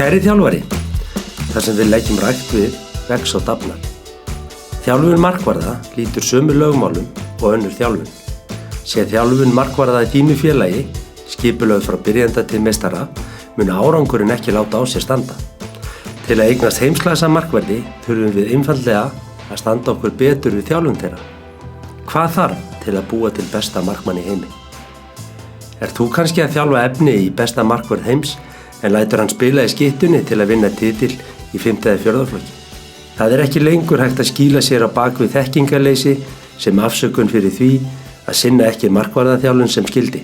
Kæri þjálfari, þar sem við leggjum rækt við, vex og dafnar. Þjálfun markvarða lýtur sömu lögmálum og önnur þjálfun. Sé þjálfun markvarða í þínu félagi, skipulögð frá byrjanda til meistara, mun árangurinn ekki láta á sér standa. Til að eignast heimsklassa markverði þurfum við einfaldlega að standa okkur betur við þjálfun þeirra. Hvað þarf til að búa til besta markmann í heimi? Þú kannski að þjálfa efni í besta markvörð heims en lætur hann spila í skyttunni til að vinna titil í 5. eða 4. flokki? Það ekki lengur hægt að skýla sér á bak við þekkingarleysi sem afsökun fyrir því að sinna ekki markvarðaþjálfun sem skyldi.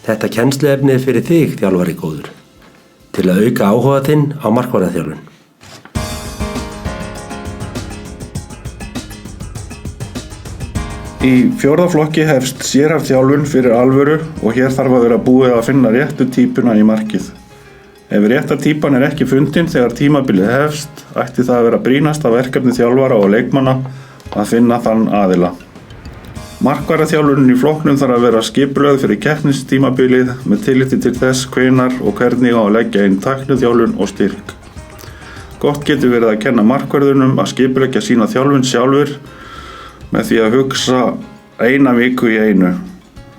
Þetta kennsluefni fyrir þig, þjálfari góður, til að auka áhuga þinn á markvarðaþjálfun. Í 4. flokki hefst sérhæfð þjálfun fyrir alvöru og hér þarf að vera búið að finna réttu típuna í markið. Ef rétta típan ekki fundin þegar tímabilið hefst, ætti það að vera brýnasta verkefni þjálfara og leikmanna að finna þann aðila. Markvarðaþjálfunin í flokknum þarf að vera skipulögð fyrir keppnistímabilið með tilliti til þess hvenær og hvernig á að leggja inn tækniþjálfun og styrk. Gott getur verið að kenna markvörðunum að skipuleggja sína þjálfun sjálfur með því að hugsa eina viku í einu.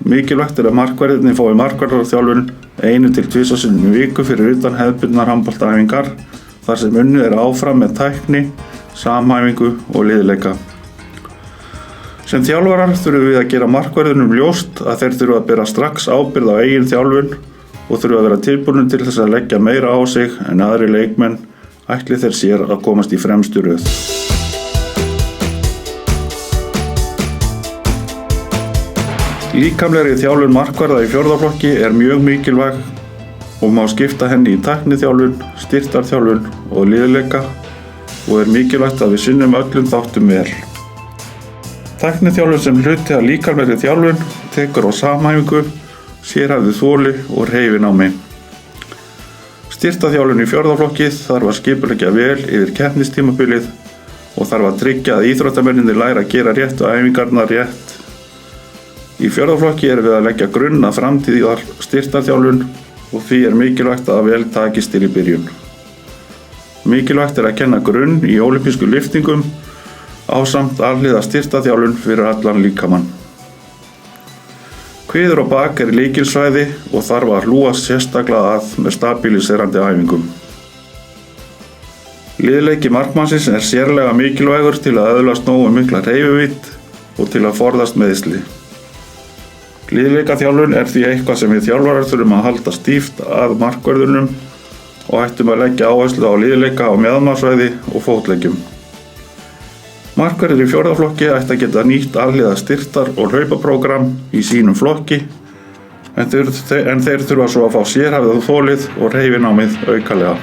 Mikilvægt að markverðirnir fái markvarðaþjálfun 1 til 2 sinnum í viku fyrir utan hefðbundnar handboltaæfingar þar sem unnið áfram með tækni, samhæfingu og liðleika. Sem þjálfarar þurfum við að gera markverðunum ljóst að þeir þurfa að bera strax ábyrgð á eigin þjálfun og þurfa að vera tilbúnir til þess að leggja meira á sig en aðri leikmenn ætli þeir sér að komast í fremstu röð. Líkamlegri þjálfun markvarða í 4. flokki mjög mikilvæg og má skipta henni í tækniþjálfun, styrktarþjálfun og liðleika og mikilvægt að við sinnum öllum þáttum vel. Tækniþjálfun sem hluti af líkamlegri þjálfun tekur á samhæfingu, sérhæfðu þoli og hreyfinámi. Styrktarþjálfun í 4. flokki þarf að skipuleggja vel yfir keppnistímabilið og þarf að tryggja að íþróttamennirnir læra að gera réttu æfingarnar rétt. Í 4. flokki við að leggja grunn að framtíðar styrktarþjálfun og því mikilvægt að vel takist til í byrjun. Mikilvægt að kenna grunn í ólympísku lyftingum ásamt alhliða styrktarþjálfun fyrir allan líkamann. Kviður og bak lykilsvæði og þarf að hlúa sérstaklega að með stabiliserandi æfingum. Liðleiki markmannsins sérlega mikilvægur til að öðlast nógu mikla hreyfivídd og til að forðast meiðsli. Liðleikaþjálfun því eitthvað sem við þjálfarar þurfum að halda stíft að markvörðunum og ættum að leggja áherslu á liðleika á mjaðmarsvæði og fótleggjum. Markvörður í 4. flokki ætti að geta nýtt alhliða styrktar- og hlaupaprógram í sínum flokki en þeir þurfa svo að fá sérhæfða þolið og hreyfinámið aukalega.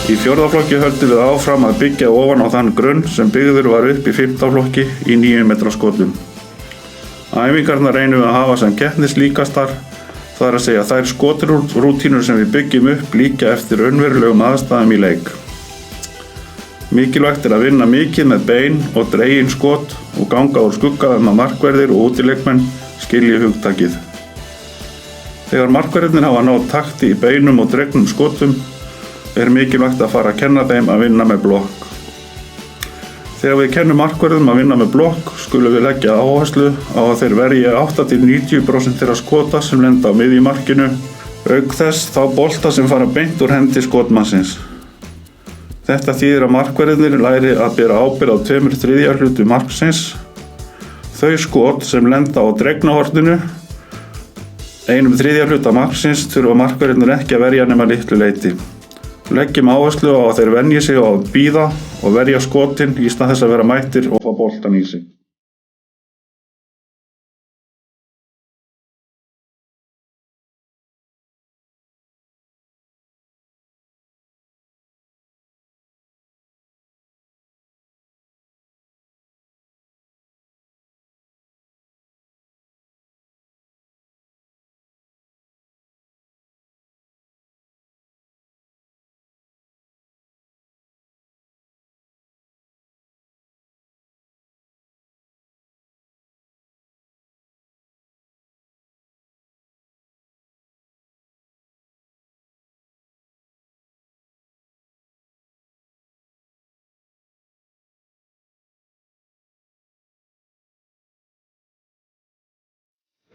Í 4. flokki höldum við áfram að byggja ofan á þann grunn sem byggður var upp í 5. flokki í 9 metra skotum. Æfingarnar reynum við að hafa sem keppnislíkastar, það er að segja þær skotrútínur sem við byggjum upp líka eftir raunverulegum aðstæðum í leik. Mikilvægt að vinna mikið með bein og dregin skot og ganga úr skugga að markverðir og útileikmenn skilji hugtakið. Þegar markverðirnir hafa náð takti í beinum og dregnum skotum er mikilvægt að fara að kenna þeim að vinna með blokk. Þegar við kennum markverðum að vinna með blokk skulum við leggja áherslu á að þeir verji 80–90% þeirra skota sem lenda á miðjumarkinu, auk þess þá bolta sem fara beint úr hendi skotmannsins. Þetta þýðir að markverðirnir læri að bera ábyrgð á 2/3 hluta marksins. Þau skot sem lenda á dregnahorninu, 1/3 hluta marksins, þurfa markverðirnir ekki að verja nema litlu leyti. Leggjum áherslu á að þeir venji sig á að bíða og verja skotin í stað þess að vera mættir og fá boltan í sig.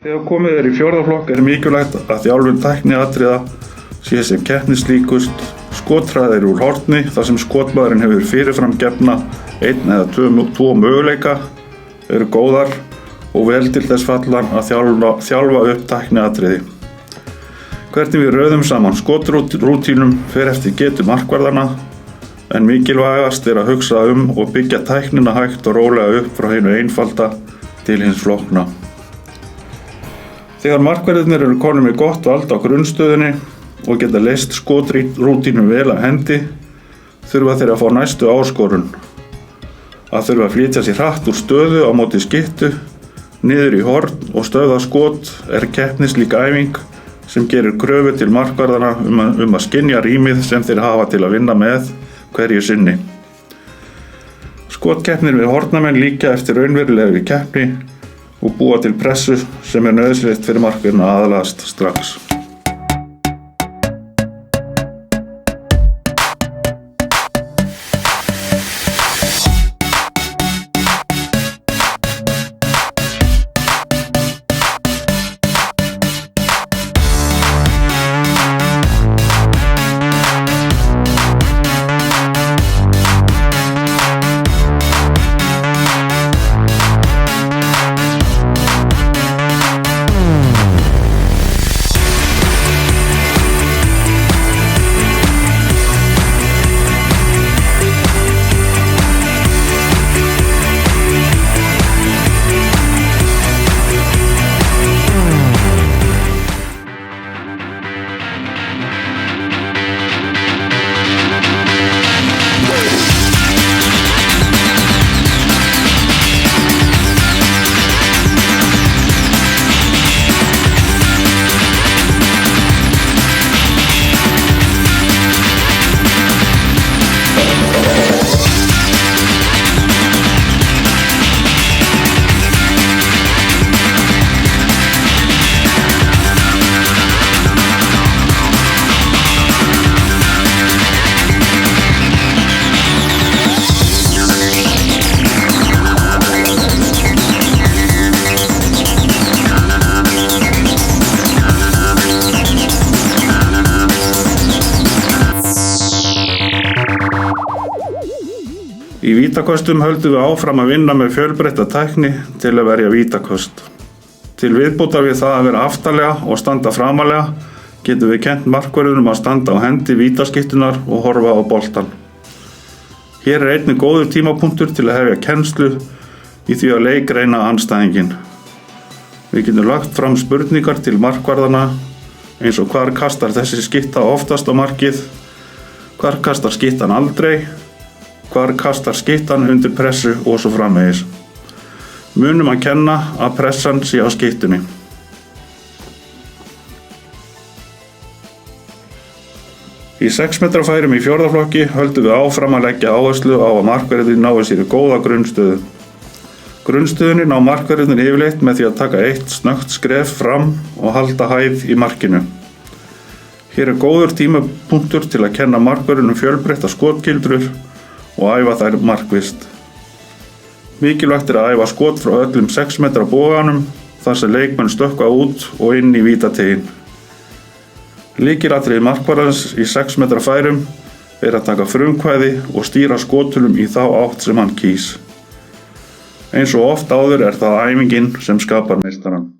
Þegar komið í 4. flokk er mikilvægt að þjálfun tækniatriða sé sem keppnislíkust. Skothraðir úr horni þar sem skotmaðurinn hefur fyrirfram gefna 1 eða 2 möguleika eru góðar og vel til þess fallan að þjálfa upp tækniatriði. Hvernig við röðum saman skotrútínum fer eftir getu markvarðarna, en mikilvægast er að hugsa og byggja tæknina hægt og rólega upp frá hinu einfalda til hins flókna. Þegar markverðirnir eru konum með gott vald á grunnstöðunni og geta leyst skotrútínum vel af hendi, þurfa þeir að fá næstu áskorun. Að þurfa að flytja sér hratt úr stöðu á móti skyttu, niður í horn og stöðva skot er keppnislík æfing sem gerir kröfu til markvarðana að skynja rýmið sem þeir hafa til að vinna með hverju sinni. Skotkeppnir við hornamenn líka eftir raunverulegri keppni og búa til pressu sem er nauðsynlegt fyrir markverðina að aðlagast strax. Í vítaköstum höldum við áfram að vinna með fjölbreytta tækni til að verja vítaköst. Til viðbótar við það að vera aftarlega og standa framalega getum við kennt markvörðunum að standa á hendi vítaskiptunar og horfa á boltan. Hér er einnig góður tímapunktur til að hefja kennslu í því að leikreina andstæðinginn. Við getum lagt fram spurningar til markvarðana eins og hvar kastar þessi skytta oftast á markið hvar kastar skyttan aldrei, hvar kastar skyttan undir pressu og svo framvegis. Munum að kenna að pressan sé á skyttunni. Í 6 metra færum í 4. flokki höldum við áfram að leggja áherslu á að markverðir nái sér í góða grunnstöðu. Grunnstöðunni ná markverðir yfirleitt með því að taka eitt snöggt skref fram og halda hæð í markinu. Hér góður tímapunktur til að kenna markverðunum fjölbreytta skotgildrur og æfa þær markvisst. Mikilvægt að æfa skot frá öllum 6 metra boganum þar sem leikmenn stökkva út og inn í vítateiginn. Lykilatriði markvarðarins í 6 metra færum að taka frumkvæði og stýra skotunum í þá átt sem hann kýs. Eins og oft áður það æfingin sem skapar meistarann.